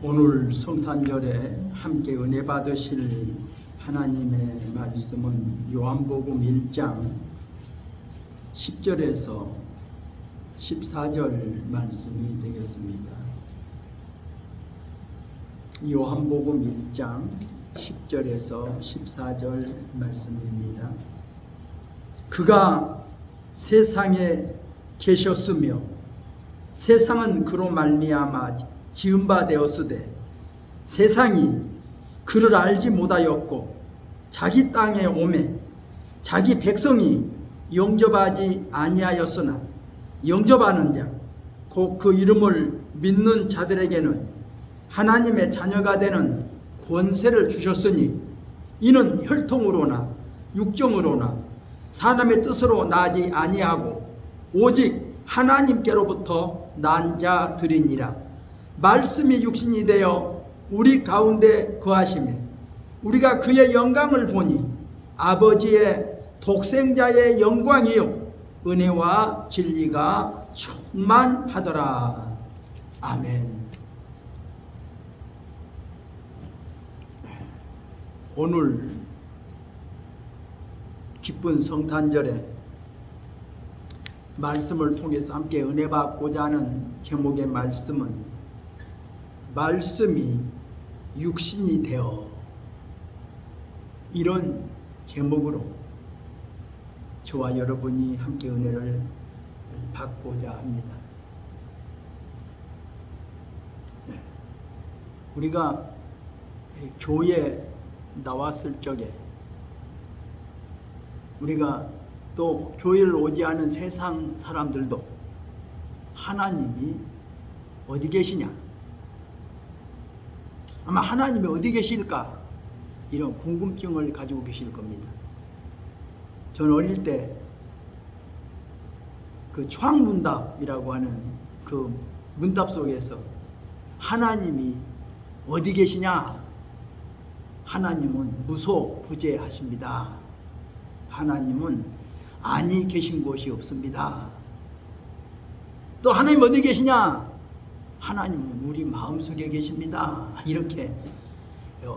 오늘 성탄절에 함께 은혜 받으실 하나님의 말씀은 요한복음 1장 10절에서 14절 말씀이 되겠습니다. 요한복음 1장 10절에서 14절 말씀입니다. 그가 세상에 계셨으며 세상은 그로 말미암아 지은 바 되었으되 세상이 그를 알지 못하였고 자기 땅에 오매 자기 백성이 영접하지 아니하였으나 영접하는 자 곧 그 이름을 믿는 자들에게는 하나님의 자녀가 되는 권세를 주셨으니 이는 혈통으로나 육정으로나 사람의 뜻으로 나지 아니하고 오직 하나님께로부터 난 자들이니라. 말씀이 육신이 되어 우리 가운데 거하시매 우리가 그의 영광을 보니 아버지의 독생자의 영광이요 은혜와 진리가 충만하더라. 아멘. 오늘 기쁜 성탄절에 말씀을 통해서 함께 은혜 받고자 하는 제목의 말씀은 말씀이 육신이 되어, 이런 제목으로 저와 여러분이 함께 은혜를 받고자 합니다. 우리가 교회에 나왔을 적에 우리가 또 교회를 오지 않은 세상 사람들도 하나님이 어디 계시냐, 아마 하나님이 어디 계실까 이런 궁금증을 가지고 계실 겁니다. 저는 어릴 때 그 초학문답이라고 하는 그 문답 속에서 하나님이 어디 계시냐, 하나님은 무소부재하십니다. 하나님은 아니 계신 곳이 없습니다. 또 하나님 어디 계시냐, 하나님은 우리 마음속에 계십니다. 이렇게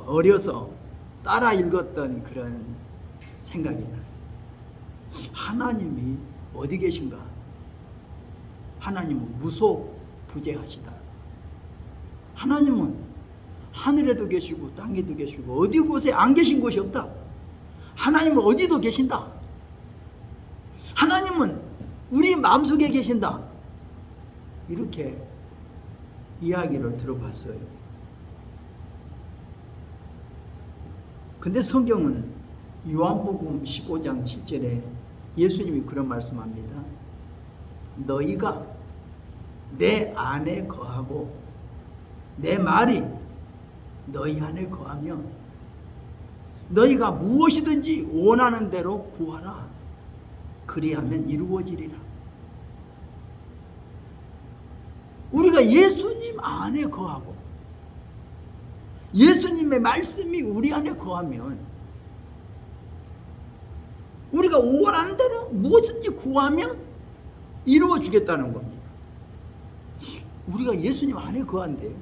어려서 따라 읽었던 그런 생각이 나요. 하나님이 어디 계신가? 하나님은 무소부재하시다. 하나님은 하늘에도 계시고 땅에도 계시고 어디 곳에 안 계신 곳이 없다. 하나님은 어디도 계신다. 하나님은 우리 마음속에 계신다. 이렇게 이야기를 들어봤어요. 근데 성경은 요한복음 15장 10절에 예수님이 그런 말씀합니다. 너희가 내 안에 거하고 내 말이 너희 안에 거하면 너희가 무엇이든지 원하는 대로 구하라. 그리하면 이루어지리라. 우리가 예수님 안에 거하고 예수님의 말씀이 우리 안에 거하면 우리가 원하는 대로 무엇든지 구하면 이루어 주겠다는 겁니다. 우리가 예수님 안에 거한대요.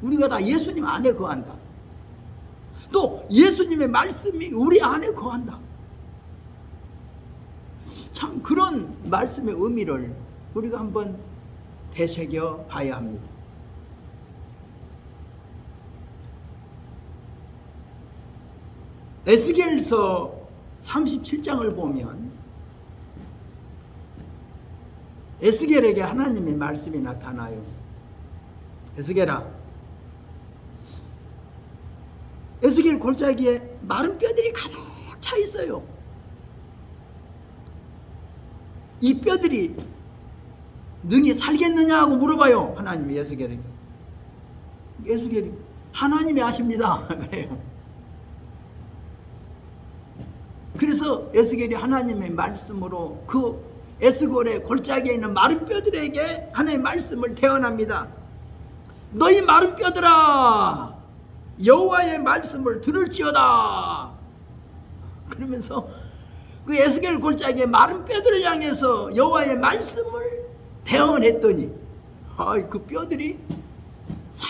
우리가 다 예수님 안에 거한다. 또 예수님의 말씀이 우리 안에 거한다. 참 그런 말씀의 의미를 우리가 한번 되새겨 봐야 합니다. 에스겔서 37장을 보면 에스겔에게 하나님의 말씀이 나타나요. 에스겔아, 에스겔 골짜기에 마른 뼈들이 가득 차 있어요. 이 뼈들이 능히 살겠느냐 하고 물어봐요. 하나님이 에스겔에게. 에스겔이 하나님이 아십니다. 그래요. 그래서 에스겔이 하나님의 말씀으로 그 에스겔의 골짜기에 있는 마른 뼈들에게 하나님의 말씀을 대언합니다. 너희 마른 뼈들아, 여호와의 말씀을 들을지어다. 그러면서 그 에스겔 골짜기에 마른 뼈들을 향해서 여호와의 말씀을 대언했더니 그 뼈들이 싹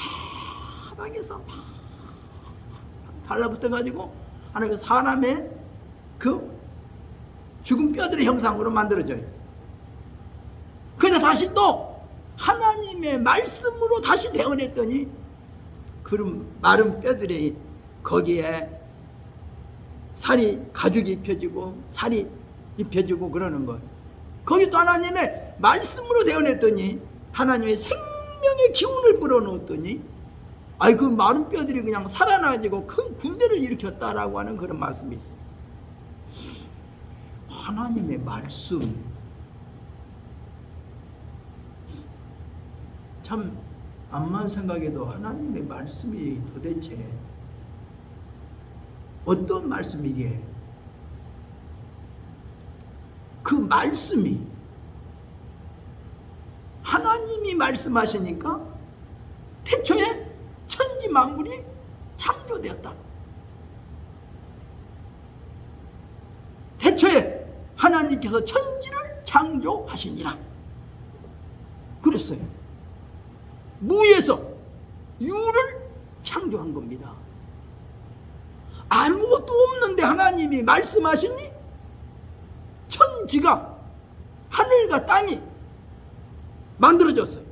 땅에서 막 달라붙어가지고 하나님 사람의 그 죽은 뼈들의 형상으로 만들어져요. 그런데 다시 또 하나님의 말씀으로 다시 대언했더니 그런 마른 뼈들이 거기에 살이 가죽이 입혀지고 살이 입혀지고 그러는 거예요. 거기 또 하나님의 말씀으로 대언했더니 하나님의 생명의 기운을 불어넣었더니 아이 그 마른 뼈들이 그냥 살아나가지고 큰 군대를 일으켰다라고 하는 그런 말씀이 있어요. 하나님의 말씀 참 암만 생각해도 하나님의 말씀이 도대체 어떤 말씀이기에 그 말씀이 하나님이 말씀하시니까 태초에 천지 만물이 창조되었다. 태초에 하나님께서 천지를 창조하시니라 그랬어요. 무에서 유를 창조한 겁니다. 아무것도 없는데 하나님이 말씀하시니 천지가 하늘과 땅이 만들어졌어요.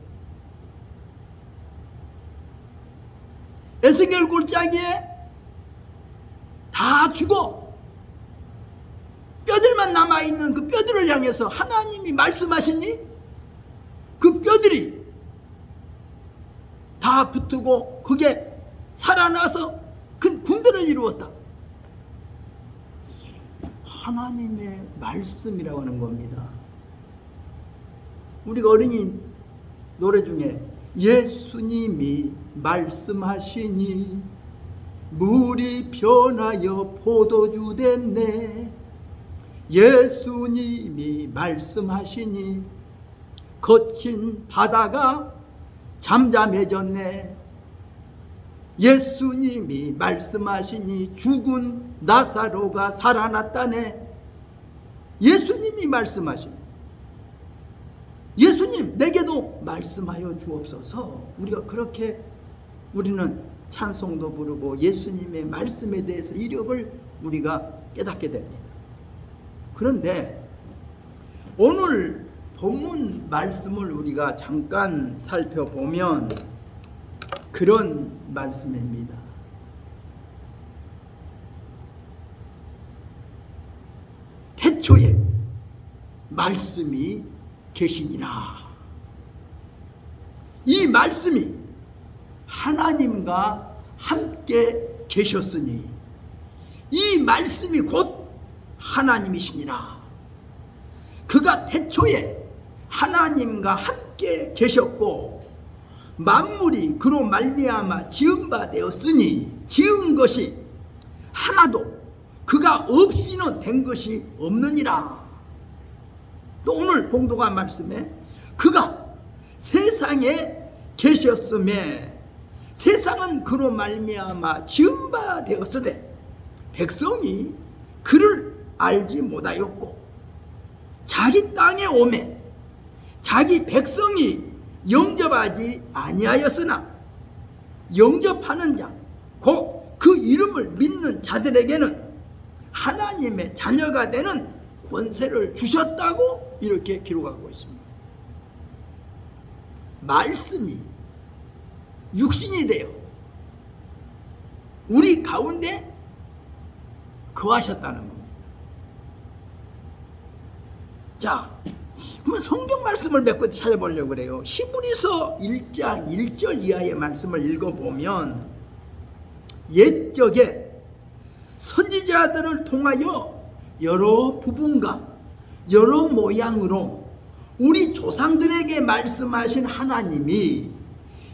에스겔 골짜기에 다 죽어 뼈들만 남아있는 그 뼈들을 향해서 하나님이 말씀하시니 그 뼈들이 다 붙고 그게 살아나서 큰 군대를 이루었다. 하나님의 말씀이라고 하는 겁니다. 우리가 어린이 노래 중에 예수님이 말씀하시니 물이 변하여 포도주 됐네. 예수님이 말씀하시니 거친 바다가 잠잠해졌네. 예수님이 말씀하시니 죽은 나사로가 살아났다네. 예수님이 말씀하시니 예수님 내게도 말씀하여 주옵소서. 우리가 그렇게 우리는 찬송도 부르고 예수님의 말씀에 대해서 이력을 우리가 깨닫게 됩니다. 그런데 오늘 본문 말씀을 우리가 잠깐 살펴보면 그런 말씀입니다. 태초에 말씀이 계시니라. 이 말씀이 하나님과 함께 계셨으니 이 말씀이 곧 하나님이시니라. 그가 태초에 하나님과 함께 계셨고 만물이 그로 말미암아 지은 바 되었으니 지은 것이 하나도 그가 없이는 된 것이 없느니라. 또 오늘 봉독한 말씀에 그가 세상에 계셨음에 세상은 그로 말미암아 지은 바 되었으되 백성이 그를 알지 못하였고 자기 땅에 오매 자기 백성이 영접하지 아니하였으나 영접하는 자 곧 그 이름을 믿는 자들에게는 하나님의 자녀가 되는 권세를 주셨다고 이렇게 기록하고 있습니다. 말씀이 육신이 되어 우리 가운데 거하셨다는 겁니다. 자, 한번 성경 말씀을 몇 개 찾아보려고 그래요. 히브리서 1장 1절 이하의 말씀을 읽어보면 옛적에 선지자들을 통하여 여러 부분과 여러 모양으로 우리 조상들에게 말씀하신 하나님이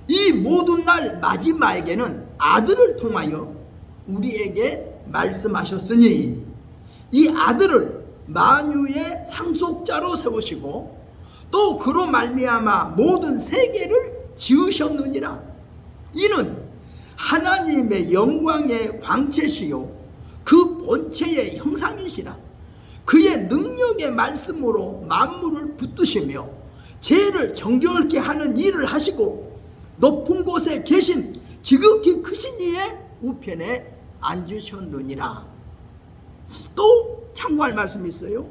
이 모든 날 마지막에는 아들을 통하여 우리에게 말씀하셨으니 이 아들을 만유의 상속자로 세우시고 또 그로 말미암아 모든 세계를 지으셨느니라. 이는 하나님의 영광의 광채시요 그 본체의 형상이시라. 그의 능력의 말씀으로 만물을 붙드시며 죄를 정결케 하는 일을 하시고 높은 곳에 계신 지극히 크신 이의 우편에 앉으셨느니라. 또 참고할 말씀이 있어요.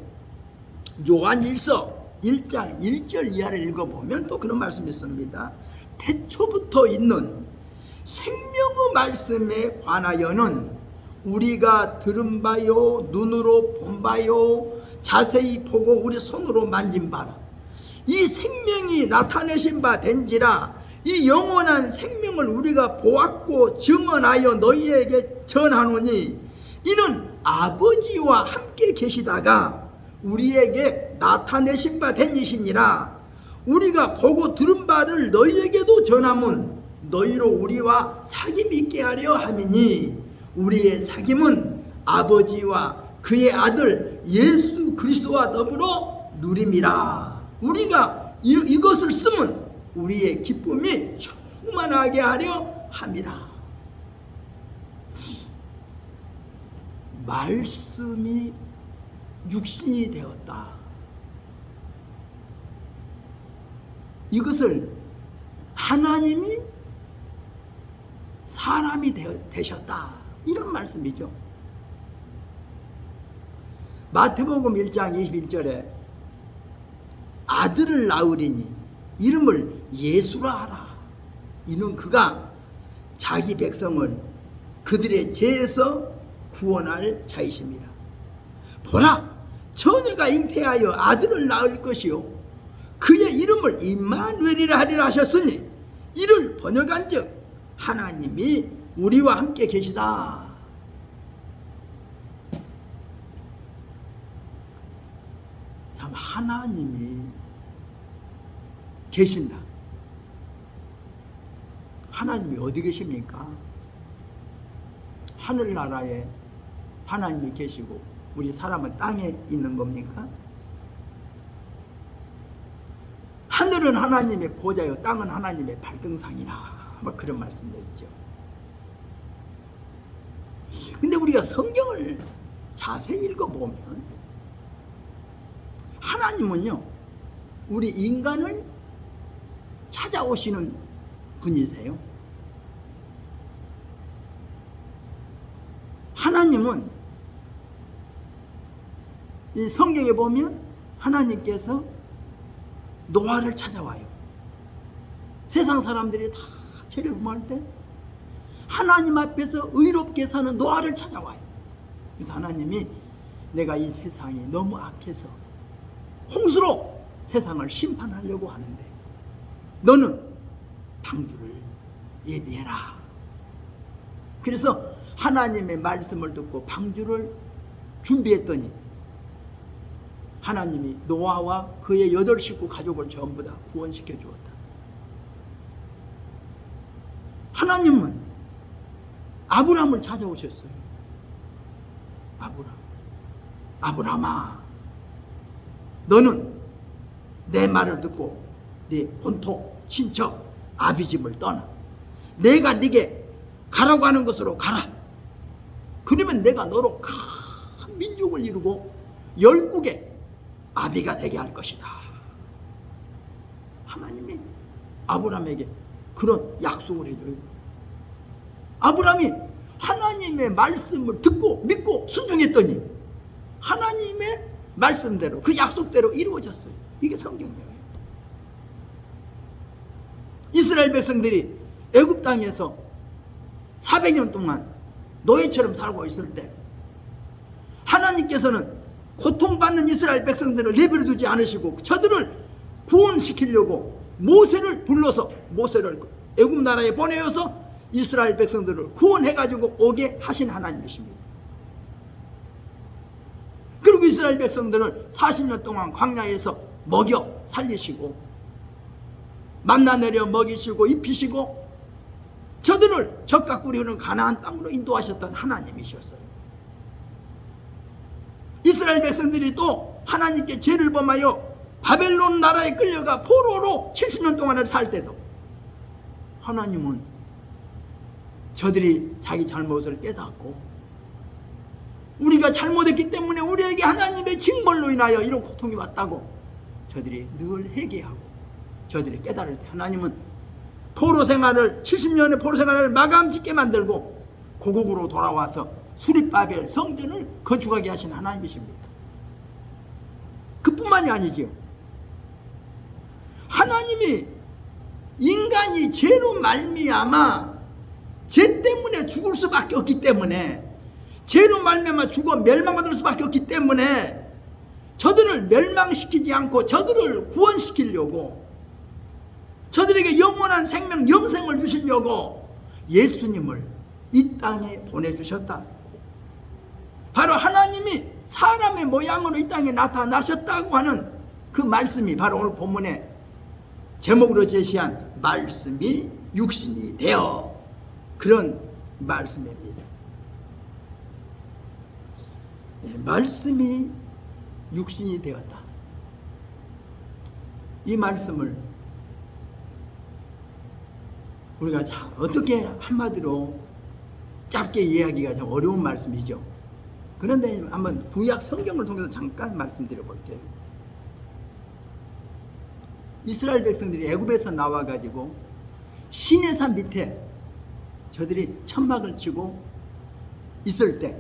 요한일서 1장 1절 이하를 읽어보면 또 그런 말씀이 있습니다. 태초부터 있는 생명의 말씀에 관하여는 우리가 들은 바요, 눈으로 본 바요, 자세히 보고 우리 손으로 만진 바라. 이 생명이 나타내신 바 된지라. 이 영원한 생명을 우리가 보았고 증언하여 너희에게 전하노니 이는 아버지와 함께 계시다가 우리에게 나타내신 바 된 이시니라. 우리가 보고 들은 바를 너희에게도 전하면 너희로 우리와 사귐 있게 하려 함이니 우리의 사귐은 아버지와 그의 아들 예수 그리스도와 더불어 누림이라. 우리가 이것을 쓰면 우리의 기쁨이 충만하게 하려 함이라. 말씀이 육신이 되었다. 이것을 하나님이 사람이 되셨다. 이런 말씀이죠. 마태복음 1장 21절에 아들을 낳으리니 이름을 예수라 하라. 이는 그가 자기 백성을 그들의 죄에서 구원할 자이심이라. 보라, 처녀가 잉태하여 아들을 낳을 것이요 그의 이름을 임마누엘이라 하리라 하셨으니 이를 번역한즉 하나님이 우리와 함께 계시다. 참 하나님이 계신다. 하나님이 어디 계십니까? 하늘나라에 하나님이 계시고 우리 사람은 땅에 있는 겁니까? 하늘은 하나님의 보좌요 땅은 하나님의 발등상이라. 뭐 그런 말씀도 있죠. 근데 우리가 성경을 자세히 읽어보면 하나님은요 우리 인간을 찾아오시는 분이세요. 하나님은 이 성경에 보면 하나님께서 노아를 찾아와요. 세상 사람들이 다 죄를 범할 때 하나님 앞에서 의롭게 사는 노아를 찾아와요. 그래서 하나님이 내가 이 세상이 너무 악해서 홍수로 세상을 심판하려고 하는데 너는 방주를 예비해라. 그래서 하나님의 말씀을 듣고 방주를 준비했더니 하나님이 노아와 그의 8식구 가족을 전부 다 구원시켜 주었다. 하나님은 아브라함을 찾아오셨어요. 아브라함아, 너는 내 말을 듣고 네 본토, 친척, 아비집을 떠나 내가 네게 가라고 하는 곳으로 가라. 그러면 내가 너로 큰 민족을 이루고 열국의 아비가 되게 할 것이다. 하나님이 아브라함에게 그런 약속을 해줘요. 아브라함이 하나님의 말씀을 듣고 믿고 순종했더니 하나님의 말씀대로 그 약속대로 이루어졌어요. 이게 성경이에요. 이스라엘 백성들이 애굽 땅에서 400년 동안 노예처럼 살고 있을 때 하나님께서는 고통받는 이스라엘 백성들을 내버려 두지 않으시고 저들을 구원시키려고 모세를 불러서 모세를 애굽 나라에 보내어서 이스라엘 백성들을 구원해가지고 오게 하신 하나님이십니다. 그리고 이스라엘 백성들을 40년 동안 광야에서 먹여 살리시고 만나 내려 먹이시고 입히시고 저들을 젖과 꿀이 흐르는 가나안 땅으로 인도하셨던 하나님이셨어요. 이스라엘 백성들이 또 하나님께 죄를 범하여 바벨론 나라에 끌려가 포로로 70년 동안을 살 때도 하나님은 저들이 자기 잘못을 깨닫고 우리가 잘못했기 때문에 우리에게 하나님의 징벌로 인하여 이런 고통이 왔다고 저들이 늘 회개하고 저들이 깨달을 때 하나님은 포로생활을 70년의 포로생활을 마감 짓게 만들고 고국으로 돌아와서 수립바벨 성전을 건축하게 하신 하나님이십니다. 그뿐만이 아니지요. 하나님이 인간이 죄로 말미암아 죄 때문에 죽을 수밖에 없기 때문에, 죄로 말미암아 죽어 멸망받을 수밖에 없기 때문에 저들을 멸망시키지 않고 저들을 구원시키려고, 저들에게 영원한 생명 영생을 주시려고 예수님을 이 땅에 보내주셨다. 바로 하나님이 사람의 모양으로 이 땅에 나타나셨다고 하는 그 말씀이 바로 오늘 본문에 제목으로 제시한 말씀이 육신이 되어, 그런 말씀입니다. 말씀이 육신이 되었다. 이 말씀을 우리가 참 어떻게 한마디로 짧게 이해하기가 좀 어려운 말씀이죠. 그런데 한번 구약 성경을 통해서 잠깐 말씀드려 볼게요. 이스라엘 백성들이 애굽에서 나와가지고 시내산 밑에 저들이 천막을 치고 있을 때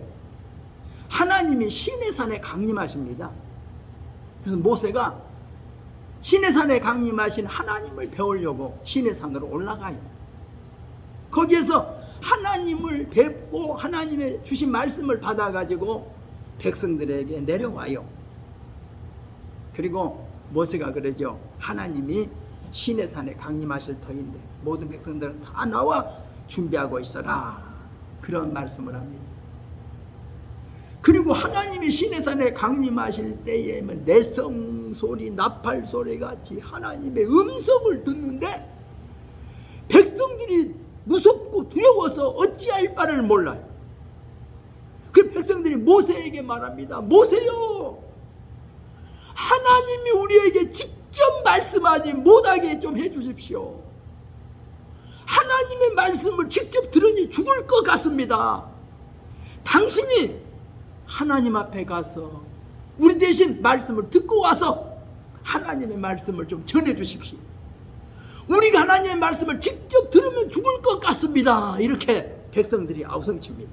하나님이 시내산에 강림하십니다. 그래서 모세가 시내산에 강림하신 하나님을 배우려고 시내산으로 올라가요. 거기에서 하나님을 뵙고 하나님의 주신 말씀을 받아가지고 백성들에게 내려와요. 그리고 모세가 그러죠. 하나님이 시내산에 강림하실 터인데 모든 백성들은 다 나와 준비하고 있어라. 그런 말씀을 합니다. 그리고 하나님이 시내산에 강림하실 때에 내성 소리, 나팔 소리 같이 하나님의 음성을 듣는데 백성들이 무섭고 두려워서 어찌할 바를 몰라요. 그 백성들이 모세에게 말합니다. 모세요, 하나님이 우리에게 직접 말씀하지 못하게 좀 해주십시오. 하나님의 말씀을 직접 들으니 죽을 것 같습니다. 당신이 하나님 앞에 가서 우리 대신 말씀을 듣고 와서 하나님의 말씀을 좀 전해 주십시오. 우리가 하나님의 말씀을 직접 들으면 죽을 것 같습니다. 이렇게 백성들이 아우성칩니다.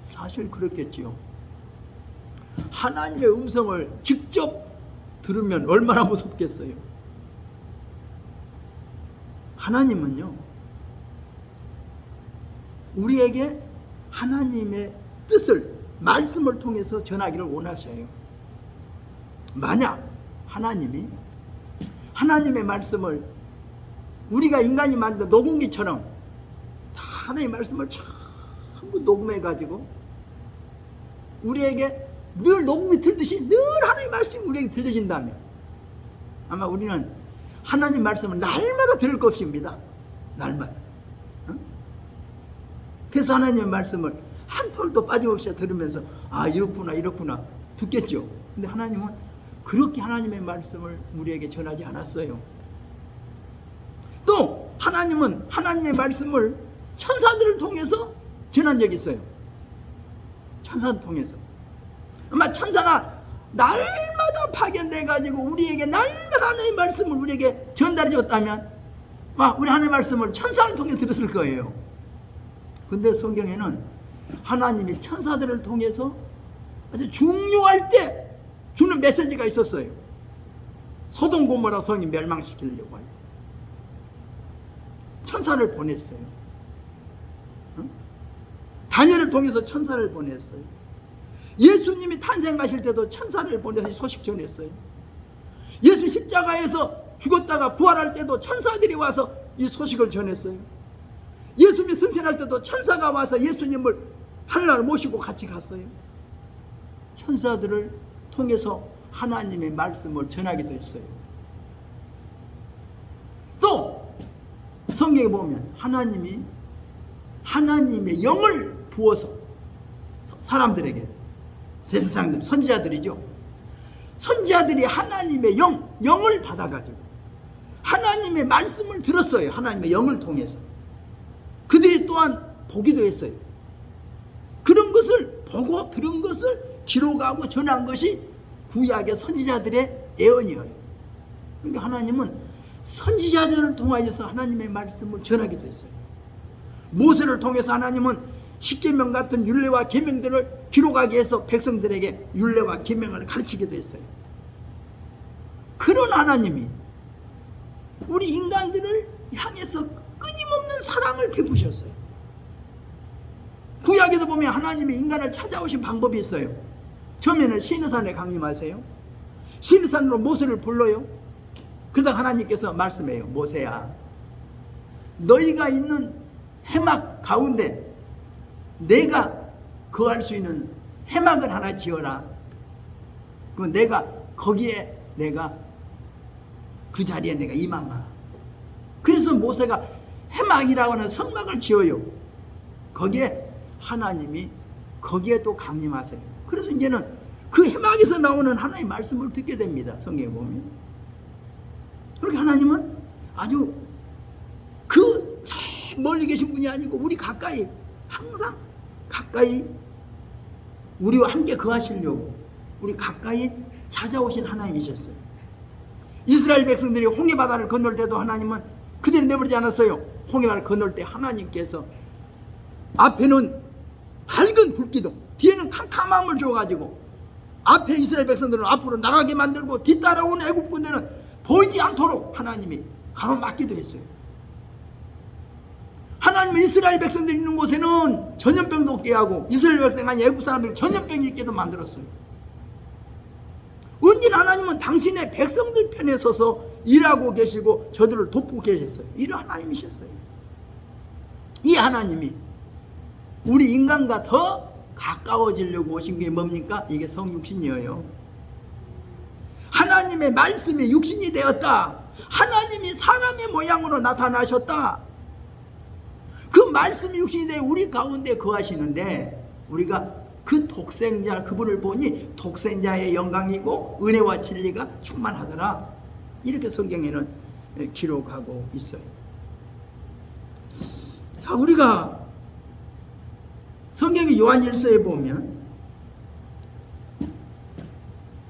사실 그렇겠지요. 하나님의 음성을 직접 들으면 얼마나 무섭겠어요. 하나님은요, 우리에게 하나님의 뜻을 말씀을 통해서 전하기를 원하셔요. 만약 하나님이 하나님의 말씀을 우리가 인간이 만든 녹음기처럼 다 하나님의 말씀을 전부 녹음해가지고 우리에게 늘 녹음이 들듯이 늘 하나님의 말씀이 우리에게 들려진다면 아마 우리는 하나님 말씀을 날마다 들을 것입니다. 날마다. 그래서 하나님의 말씀을 한 톨도 빠짐없이 들으면서 아 이렇구나 이렇구나 듣겠죠. 근데 하나님은 그렇게 하나님의 말씀을 우리에게 전하지 않았어요. 또 하나님은 하나님의 말씀을 천사들을 통해서 전한 적이 있어요. 천사를 통해서. 아마 천사가 날마다 파견돼가지고 우리에게 날마다 하나님의 말씀을 우리에게 전달해 줬다면 우리 하나님의 말씀을 천사를 통해 들었을 거예요. 근데 성경에는 하나님이 천사들을 통해서 아주 중요할 때 주는 메시지가 있었어요. 소돔 고모라 성이 멸망시키려고 할 때 천사를 보냈어요. 다니엘을 통해서 천사를 보냈어요. 예수님이 탄생하실 때도 천사를 보내서 소식 전했어요. 예수 십자가에서 죽었다가 부활할 때도 천사들이 와서 이 소식을 전했어요. 예수님이 승천할 때도 천사가 와서 예수님을 하늘나라로 모시고 같이 갔어요. 천사들을 통해서 하나님의 말씀을 전하기도 했어요. 또 성경에 보면 하나님이 하나님의 영을 부어서 사람들에게, 세상들 선지자들이죠. 선지자들이 하나님의 영을 받아가지고 하나님의 말씀을 들었어요. 하나님의 영을 통해서. 그들이 또한 보기도 했어요. 그런 것을 보고 들은 것을 기록하고 전한 것이 구약의 선지자들의 예언이에요. 그러니까 하나님은 선지자들을 통하여서 하나님의 말씀을 전하기도 했어요. 모세를 통해서 하나님은 십계명 같은 율례와 계명들을 기록하게 해서 백성들에게 율례와 계명을 가르치기도 했어요. 그런 하나님이 우리 인간들을 향해서 끊임없는 사랑을 베푸셨어요. 구약에도 보면 하나님이 인간을 찾아오신 방법이 있어요. 처음에는 시내산에 강림하세요. 시내산으로 모세를 불러요. 그러다 하나님께서 말씀해요. 모세야, 너희가 있는 해막 가운데 내가 거할 수 있는 해막을 하나 지어라. 그 내가 거기에 내가 그 자리에 내가 임하마. 그래서 모세가 해막이라고 하는 성막을 지어요. 거기에 하나님이 거기에 또 강림하세요. 그래서 이제는 그 해막에서 나오는 하나님의 말씀을 듣게 됩니다. 성경에 보면. 그렇게 하나님은 아주 그 멀리 계신 분이 아니고 우리 가까이, 항상 가까이 우리와 함께 거하시려고 우리 가까이 찾아오신 하나님이셨어요. 이스라엘 백성들이 홍해바다를 건널 때도 하나님은 그대로 내버리지 않았어요. 홍해바다를 건널 때 하나님께서 앞에는 밝은 불기둥, 뒤에는 캄캄함을 줘가지고 앞에 이스라엘 백성들은 앞으로 나가게 만들고 뒤따라오는 애국 군대는 보이지 않도록 하나님이 가로막기도 했어요. 하나님은 이스라엘 백성들이 있는 곳에는 전염병도 없게 하고 이스라엘 백성 아니 애국 사람들이 전염병이 있게도 만들었어요. 언제나 하나님은 당신의 백성들 편에 서서 일하고 계시고 저들을 돕고 계셨어요. 이런 하나님이셨어요. 이 하나님이 우리 인간과 더 가까워지려고 오신 게 뭡니까? 이게 성육신이에요. 하나님의 말씀이 육신이 되었다. 하나님이 사람의 모양으로 나타나셨다. 그 말씀이 육신이 되어 우리 가운데 거하시는데 우리가 그 독생자 그분을 보니 독생자의 영광이고 은혜와 진리가 충만하더라. 이렇게 성경에는 기록하고 있어요. 자, 우리가 성경의 요한일서에 보면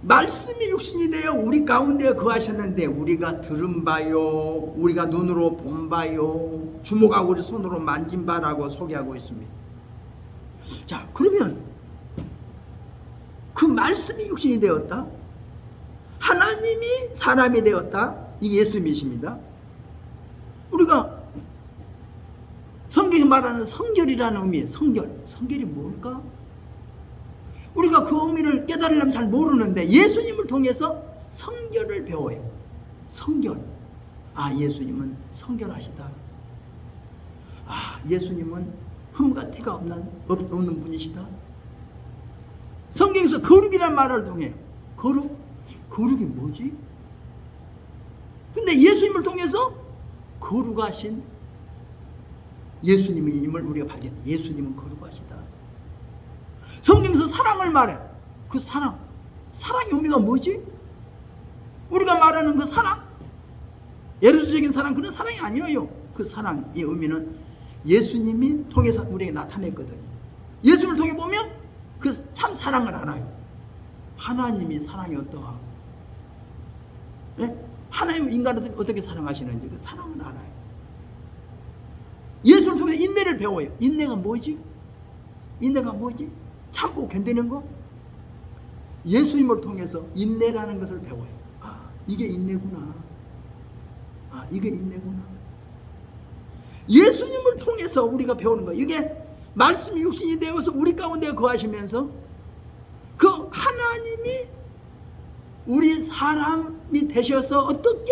말씀이 육신이 되어 우리 가운데 거하셨는데 우리가 들은 바요, 우리가 눈으로 본 바요, 주목하고 우리 손으로 만진 바라고 소개하고 있습니다. 자, 그러면 그 말씀이 육신이 되었다, 하나님이 사람이 되었다, 이게 예수님이십니다. 우리가 성경이 말하는 성결이라는 의미, 성결이 뭘까? 우리가 그 의미를 깨달으려면 잘 모르는데 예수님을 통해서 성결을 배워요. 성결. 아, 예수님은 성결하시다. 아, 예수님은 흠과 티가 없는 분이시다. 성경에서 거룩이라는 말을 통해 거룩이 뭐지? 근데 예수님을 통해서 거룩하신 예수님임을 우리가 발견해. 예수님은 거룩하시다. 성경에서 사랑을 말해. 그 사랑의 의미가 뭐지? 우리가 말하는 그 사랑, 예루살렘적인 사랑, 그런 사랑이 아니에요. 그 사랑의 의미는 예수님이 통해서 우리에게 나타냈거든요. 예수님을 통해 보면 그 참 사랑을 알아요. 하나님이 사랑이 어떠하? 네? 하나님 인간을 어떻게 사랑하시는지 그 사랑을 알아요. 예수를 통해 인내를 배워요. 인내가 뭐지? 참고 견디는 거? 예수님을 통해서 인내라는 것을 배워요. 아, 이게 인내구나. 아, 이게 인내구나. 예수님을 통해서 우리가 배우는 거예요. 이게 말씀이 육신이 되어서 우리 가운데 거하시면서 그 하나님이 우리 사람이 되셔서 어떻게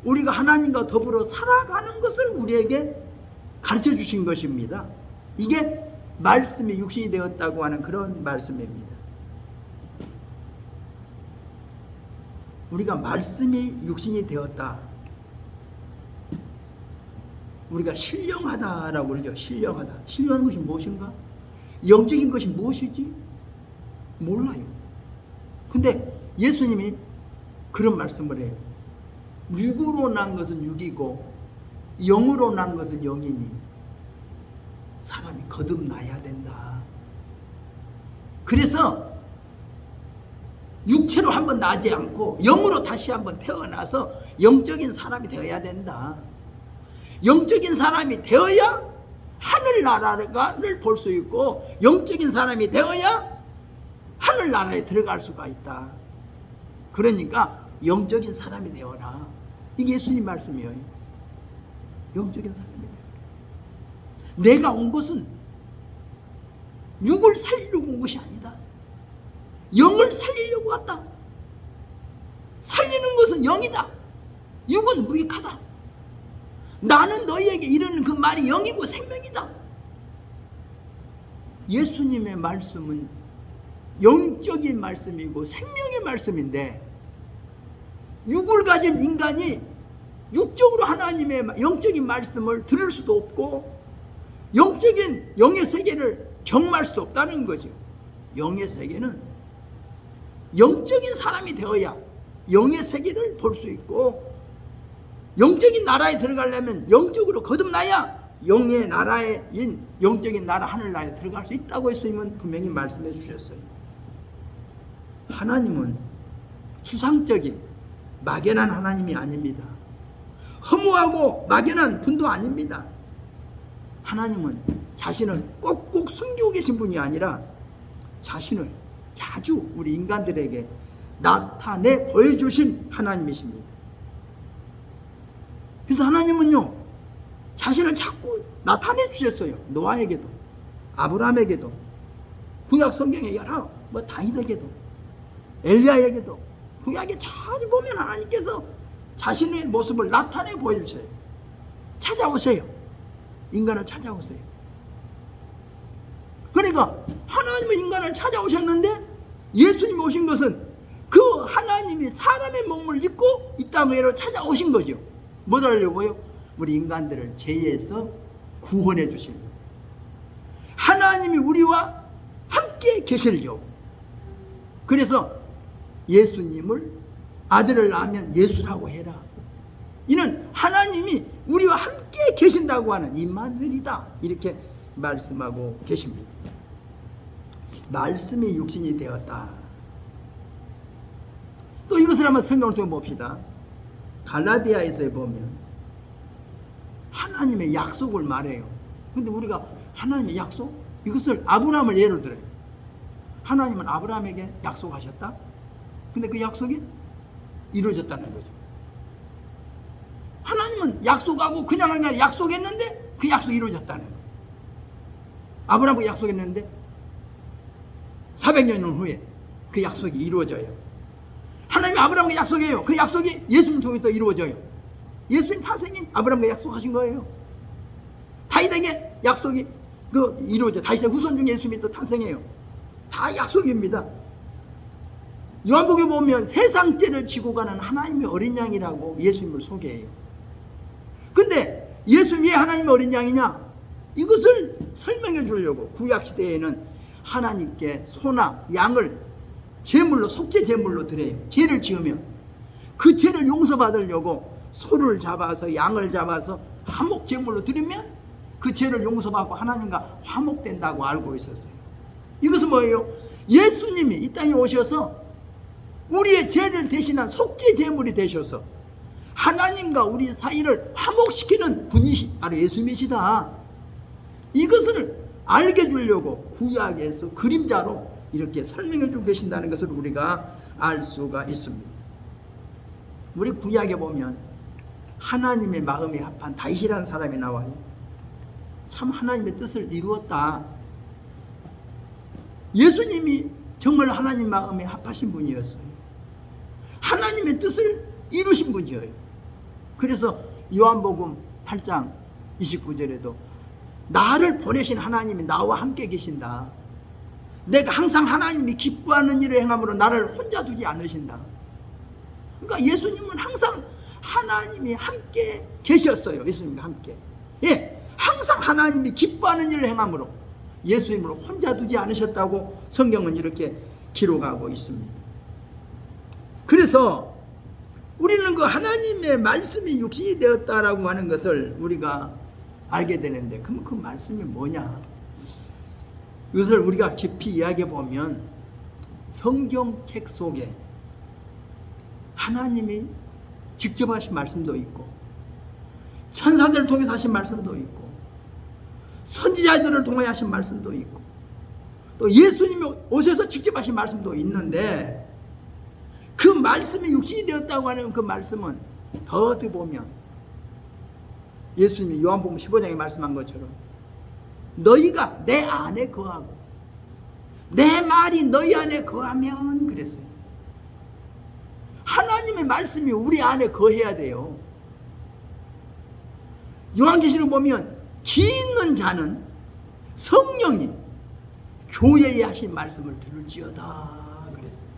우리가 하나님과 더불어 살아가는 것을 우리에게 가르쳐 주신 것입니다. 이게 말씀이 육신이 되었다고 하는 그런 말씀입니다. 우리가 말씀이 육신이 되었다. 우리가 신령하다라고 그러죠. 신령하다. 신령한 것이 무엇인가? 영적인 것이 무엇이지? 몰라요. 근데 예수님이 그런 말씀을 해요. 육으로 난 것은 육이고 영으로 난 것은 영이니 사람이 거듭나야 된다. 그래서 육체로 한번 나지 않고 영으로 다시 한번 태어나서 영적인 사람이 되어야 된다. 영적인 사람이 되어야 하늘나라를 볼 수 있고 영적인 사람이 되어야 하늘나라에 들어갈 수가 있다. 그러니까 영적인 사람이 되어라. 이게 예수님 말씀이에요. 영적인 사람이 되어라. 내가 온 것은 육을 살리려고 온 것이 아니다. 영을 살리려고 왔다. 살리는 것은 영이다. 육은 무익하다. 나는 너희에게 이르는 그 말이 영이고 생명이다. 예수님의 말씀은 영적인 말씀이고 생명의 말씀인데 육을 가진 인간이 육적으로 하나님의 영적인 말씀을 들을 수도 없고 영적인 영의 세계를 경험할 수도 없다는 거죠. 영의 세계는 영적인 사람이 되어야 영의 세계를 볼 수 있고 영적인 나라에 들어가려면 영적으로 거듭나야 영의 나라인 영적인 나라 하늘나라에 들어갈 수 있다고 예수님은 분명히 말씀해 주셨어요. 하나님은 추상적인 막연한 하나님이 아닙니다. 허무하고 막연한 분도 아닙니다. 하나님은 자신을 꼭꼭 숨기고 계신 분이 아니라 자신을 자주 우리 인간들에게 나타내 보여주신 하나님이십니다. 그래서 하나님은요 자신을 자꾸 나타내 주셨어요. 노아에게도 아브라함에게도 구약 성경에 여러 다윗에게도 엘리야에게도 구약에 자주 보면 하나님께서 자신의 모습을 나타내 보여주세요. 찾아오세요. 인간을 찾아오세요. 그러니까 하나님은 인간을 찾아오셨는데 예수님이 오신 것은 그 하나님이 사람의 몸을 입고 이 땅으로 찾아오신 거죠. 뭐 하려고요? 우리 인간들을 죄에서 구원해 주시려고. 하나님이 우리와 함께 계시려고. 그래서 예수님을 아들을 낳으면 예수라고 해라. 이는 하나님이 우리와 함께 계신다고 하는 임마누엘이다. 이렇게 말씀하고 계십니다. 말씀이 육신이 되었다. 또 이것을 한번 성경을 통해 봅시다. 갈라디아에서 보면 하나님의 약속을 말해요. 근데 우리가 하나님의 약속? 이것을 아브라함을 예를 들어요. 하나님은 아브라함에게 약속하셨다. 근데 그 약속이 이루어졌다는 거죠. 하나님은 약속하고 그냥 약속했는데 그 약속이 이루어졌다는 거예요. 아브라함과 약속했는데 400년 후에 그 약속이 이루어져요. 하나님이 아브라함과 약속해요. 그 약속이 예수님 통해 또 이루어져요. 예수님 탄생이 아브라함과 약속하신 거예요. 다윗에게 약속이 이루어져. 다윗의 후손 중에 예수님이 또 탄생해요. 다 약속입니다. 요한복음에 보면 세상 죄를 지고 가는 하나님의 어린 양이라고 예수님을 소개해요. 근데 예수님이 왜 하나님의 어린 양이냐? 이것을 설명해 주려고 구약시대에는 하나님께 소나 양을 제물로, 속죄 제물로 드려요. 죄를 지으면 그 죄를 용서받으려고 소를 잡아서 양을 잡아서 화목 제물로 드리면 그 죄를 용서받고 하나님과 화목된다고 알고 있었어요. 이것은 뭐예요? 예수님이 이 땅에 오셔서 우리의 죄를 대신한 속죄 제물이 되셔서 하나님과 우리 사이를 화목시키는 분이 바로 예수님이시다. 이것을 알게 해주려고 구약에서 그림자로 이렇게 설명해 주고 계신다는 것을 우리가 알 수가 있습니다. 우리 구약에 보면 하나님의 마음에 합한 다윗이라는 사람이 나와요. 참 하나님의 뜻을 이루었다. 예수님이 정말 하나님 마음에 합하신 분이었어요. 하나님의 뜻을 이루신 분이에요. 그래서 요한복음 8장 29절에도 나를 보내신 하나님이 나와 함께 계신다. 내가 항상 하나님이 기뻐하는 일을 행함으로 나를 혼자 두지 않으신다. 그러니까 예수님은 항상 하나님이 함께 계셨어요. 예수님과 함께. 예, 항상 하나님이 기뻐하는 일을 행함으로 예수님을 혼자 두지 않으셨다고 성경은 이렇게 기록하고 있습니다. 그래서 우리는 그 하나님의 말씀이 육신이 되었다라고 하는 것을 우리가 알게 되는데, 그럼 그 말씀이 뭐냐? 이것을 우리가 깊이 이야기해 보면 성경책 속에 하나님이 직접 하신 말씀도 있고, 천사들을 통해서 하신 말씀도 있고, 선지자들을 통해 하신 말씀도 있고, 또 예수님이 오셔서 직접 하신 말씀도 있는데, 그 말씀이 육신이 되었다고 하는 그 말씀은 더 어떻게 보면 예수님이 요한복음 15장에 말씀한 것처럼 너희가 내 안에 거하고 내 말이 너희 안에 거하면, 그랬어요. 하나님의 말씀이 우리 안에 거해야 돼요. 요한계시록 보면 기 있는 자는 성령이 교회에 하신 말씀을 들을지어다 그랬어요.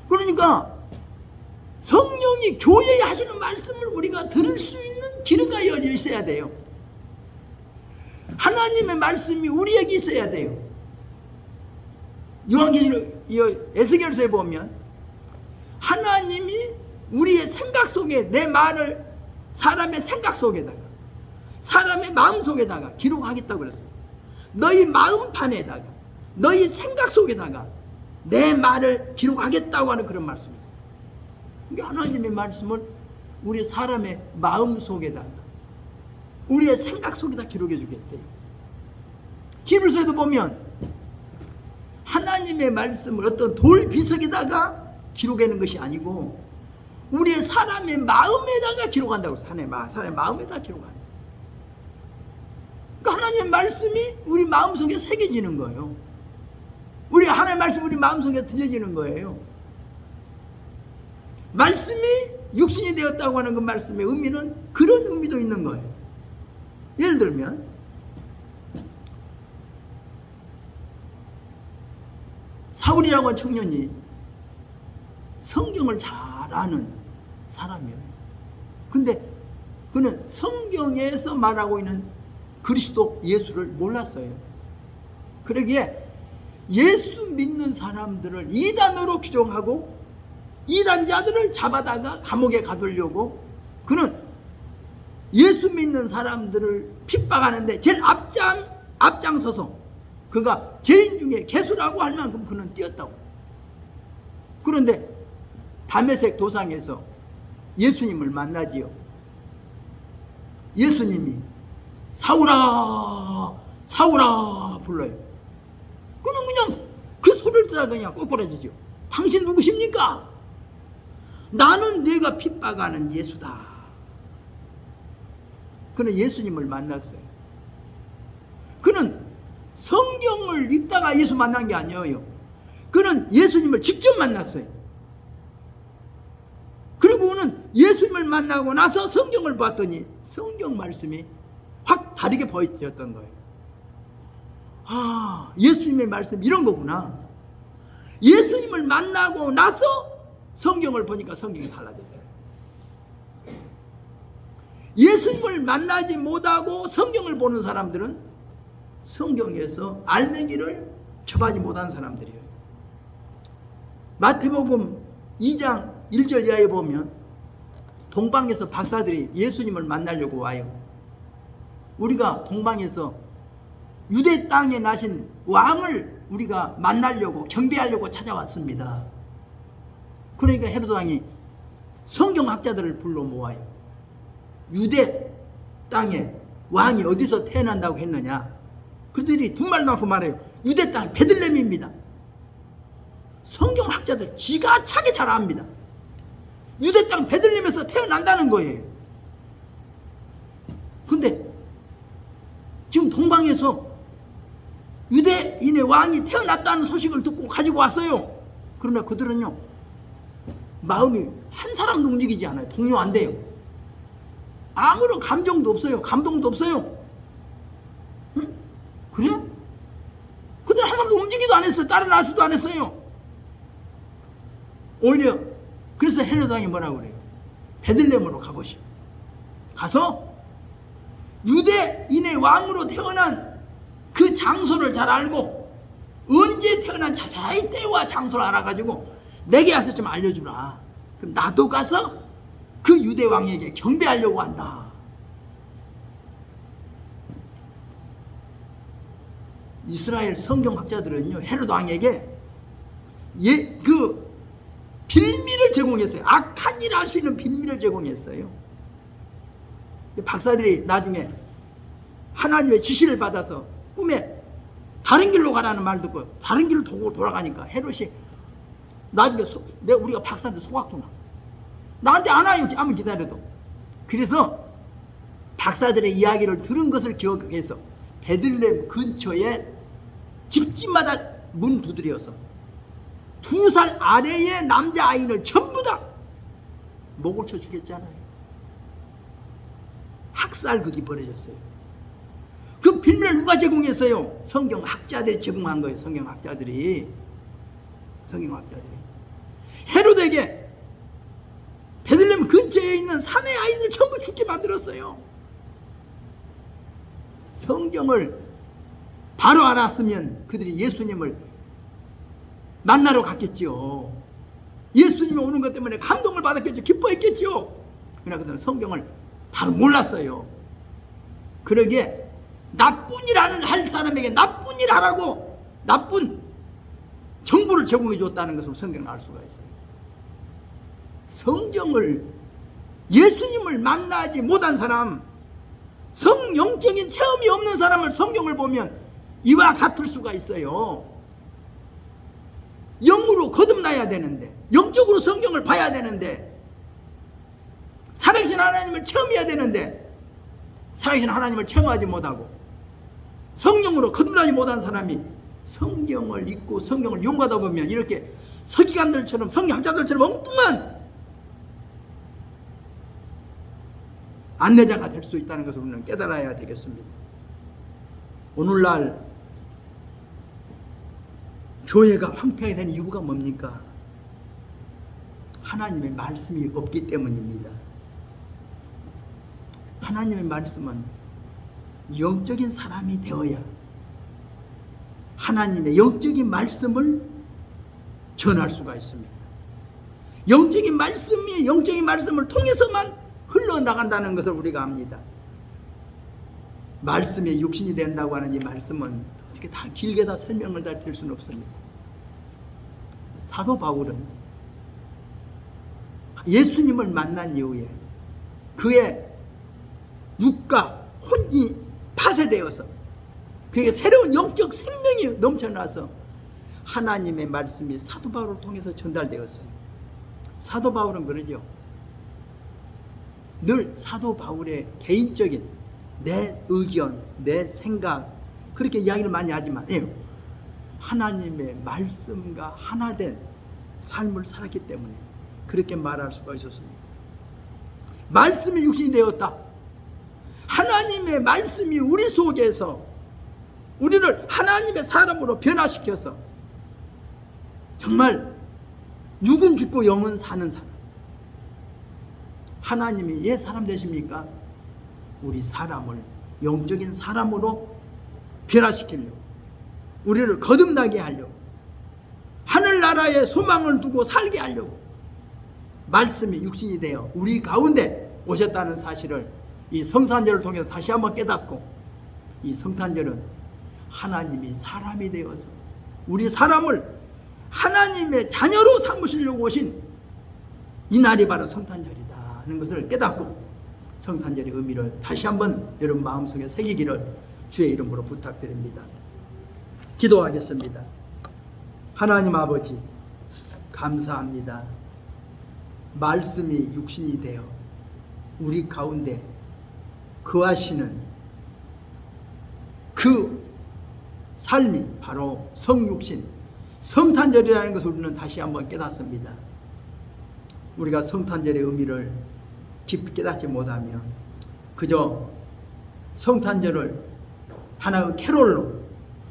그러니까 성령이 교회에 하시는 말씀을 우리가 들을 수 있는 기름과 열이 있어야 돼요. 하나님의 말씀이 우리에게 있어야 돼요. 요한계시록 에스겔서에 보면 하나님이 우리의 생각 속에 내 말을 사람의 생각 속에다가, 사람의 마음 속에다가 기록하겠다고 그랬어요. 너희 마음판에다가, 너희 생각 속에다가 내 말을 기록하겠다고 하는 그런 말씀이었어요. 그러니까 하나님의 말씀을 우리 사람의 마음 속에다가, 우리의 생각 속에다 기록해 주겠대요. 히브리서에도 보면 하나님의 말씀을 어떤 돌 비석에다가 기록하는 것이 아니고 우리의 사람의 마음에다가 기록한다고 해서 사람의 마음에다가 기록한다. 그러니까 하나님의 말씀이 우리 마음속에 새겨지는 거예요. 우리 하나님의 말씀이 우리 마음속에 들려지는 거예요. 말씀이 육신이 되었다고 하는 그 말씀의 의미는 그런 의미도 있는 거예요. 예를 들면 사울이라고 하는 청년이 성경을 잘 아는 사람이에요. 근데 그는 성경에서 말하고 있는 그리스도 예수를 몰랐어요. 그러기에 예수 믿는 사람들을 이단으로 규정하고 이단자들을 잡아다가 감옥에 가두려고 그는 예수 믿는 사람들을 핍박하는데 제일 앞장서서 그가 죄인 중에 개수라고 할 만큼 그는 뛰었다고. 그런데 다메섹 도상에서 예수님을 만나지요. 예수님이 사울아 사울아 불러요. 그는 그냥 그 소리를 듣다가 그냥 꼬꾸라지죠. 당신 누구십니까? 나는 네가 핍박하는 예수다. 그는 예수님을 만났어요. 그는 성경을 읽다가 예수 만난 게 아니에요. 그는 예수님을 직접 만났어요. 그리고 그는 예수님을 만나고 나서 성경을 봤더니 성경 말씀이 확 다르게 보였던 거예요. 아, 예수님의 말씀 이런 거구나. 예수님을 만나고 나서 성경을 보니까 성경이 달라졌어요. 예수님을 만나지 못하고 성경을 보는 사람들은 성경에서 알맹이를 접하지 못한 사람들이에요. 마태복음 2장 1절 이하에 보면 동방에서 박사들이 예수님을 만나려고 와요. 우리가 동방에서 유대 땅에 나신 왕을 우리가 만나려고 경배하려고 찾아왔습니다. 그러니까 헤로드 왕이 성경학자들을 불러 모아요. 유대 땅에 왕이 어디서 태어난다고 했느냐? 그들이 두 말 놓고 말해요. 유대 땅 베들레헴입니다. 성경학자들 기가 차게 잘 압니다. 유대 땅 베들레헴에서 태어난다는 거예요. 근데 지금 동방에서 유대인의 왕이 태어났다는 소식을 듣고 가지고 왔어요. 그러나 그들은요, 마음이 한 사람도 움직이지 않아요. 동요 안 돼요. 아무런 감정도 없어요. 감동도 없어요. 응? 그래? 그들 한 사람도 움직이도 안 했어요. 따라나서도 안 했어요. 오히려 그래서 헤로드 왕이 뭐라고 그래요? 베들레헴으로 가보시오. 가서 유대인의 왕으로 태어난 그 장소를 잘 알고 언제 태어난 자세히 때와 장소를 알아가지고 내게 와서 좀 알려주라. 그럼 나도 가서 그 유대 왕에게 경배하려고 한다. 이스라엘 성경학자들은요, 헤로드 왕에게 그 빌미를 제공했어요. 악한 일을 할 수 있는 빌미를 제공했어요. 박사들이 나중에 하나님의 지시를 받아서 꿈에 다른 길로 가라는 말 듣고 다른 길을 도고 돌아가니까 헤롯이 나중에 우리가 박사한테 속았구나. 나한테 안 와요. 한번 기다려도. 그래서 박사들의 이야기를 들은 것을 기억해서 베들레헴 근처에 집집마다 문 두드려서 2살 아래의 남자아이를 전부 다 목을 쳐 죽였잖아요. 학살극이 벌어졌어요. 그 빌미를 누가 제공했어요? 성경학자들이 제공한 거예요. 성경학자들이. 헤롯에게 베들레헴 근처에 있는 사내 아이들 전부 죽게 만들었어요. 성경을 바로 알았으면 그들이 예수님을 만나러 갔겠지요. 예수님이 오는 것 때문에 감동을 받았겠죠. 기뻐했겠지요. 그러나 그들은 성경을 바로 몰랐어요. 그러기에 나쁜 일 할 사람에게 나쁜 일 하라고 나쁜 정보를 제공해 줬다는 것을 성경을 알 수가 있어요. 성경을, 예수님을 만나지 못한 사람, 성영적인 체험이 없는 사람을 성경을 보면 이와 같을 수가 있어요. 영으로 거듭나야 되는데, 영적으로 성경을 봐야 되는데, 살아계신 하나님을 체험해야 되는데 살아계신 하나님을 체험하지 못하고 성령으로 거듭나지 못한 사람이 성경을 읽고 성경을 연구하다 보면 이렇게 서기관들처럼 성경학자들처럼 엉뚱한 안내자가 될 수 있다는 것을 우리는 깨달아야 되겠습니다. 오늘날 교회가 황폐하게 된 이유가 뭡니까? 하나님의 말씀이 없기 때문입니다. 하나님의 말씀은 영적인 사람이 되어야 하나님의 영적인 말씀을 전할 수가 있습니다. 영적인 말씀을 통해서만 흘러나간다는 것을 우리가 압니다. 말씀이 육신이 된다고 하는 이 말씀은 어떻게 다 길게 다 설명을 다 드릴 수는 없습니다. 사도 바울은 예수님을 만난 이후에 그의 육과 혼이 파쇄되어서 그에게 새로운 영적 생명이 넘쳐나서 하나님의 말씀이 사도 바울을 통해서 전달되었어요. 사도 바울은 그러죠. 늘 사도 바울의 개인적인 내 의견, 내 생각 그렇게 이야기를 많이 하지만 하나님의 말씀과 하나 된 삶을 살았기 때문에 그렇게 말할 수가 있었습니다. 말씀이 육신이 되었다. 하나님의 말씀이 우리 속에서 우리를 하나님의 사람으로 변화시켜서 정말 육은 죽고 영은 사는 사람. 하나님이 옛 사람 되십니까? 우리 사람을 영적인 사람으로 변화시키려고, 우리를 거듭나게 하려고, 하늘나라에 소망을 두고 살게 하려고 말씀이 육신이 되어 우리 가운데 오셨다는 사실을 이 성탄절을 통해서 다시 한번 깨닫고, 이 성탄절은 하나님이 사람이 되어서 우리 사람을 하나님의 자녀로 삼으시려고 오신 이 날이 바로 성탄절이다 하는 것을 깨닫고 성탄절의 의미를 다시 한번 여러분 마음속에 새기기를 주의 이름으로 부탁드립니다. 기도하겠습니다. 하나님 아버지, 감사합니다. 말씀이 육신이 되어 우리 가운데 거하시는 그 삶이 바로 성육신, 성탄절이라는 것을 우리는 다시 한번 깨닫습니다. 우리가 성탄절의 의미를 깊이 깨닫지 못하면 그저 성탄절을 하나의 캐롤로,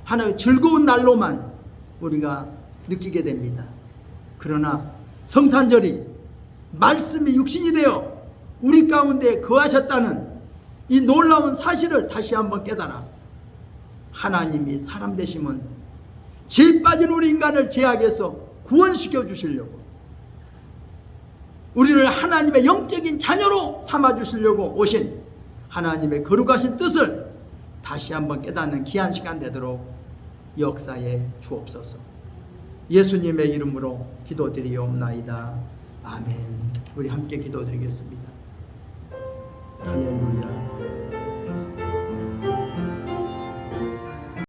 하나의 즐거운 날로만 우리가 느끼게 됩니다. 그러나 성탄절이 말씀이 육신이 되어 우리 가운데 거하셨다는 이 놀라운 사실을 다시 한번 깨달아 하나님이 사람 되심은 죄 빠진 우리 인간을 죄악에서 구원시켜 주시려고, 우리를 하나님의 영적인 자녀로 삼아 주시려고 오신 하나님의 거룩하신 뜻을 다시 한번 깨닫는 귀한 시간 되도록 역사에 주옵소서. 예수님의 이름으로 기도드리옵나이다. 아멘. 우리 함께 기도드리겠습니다.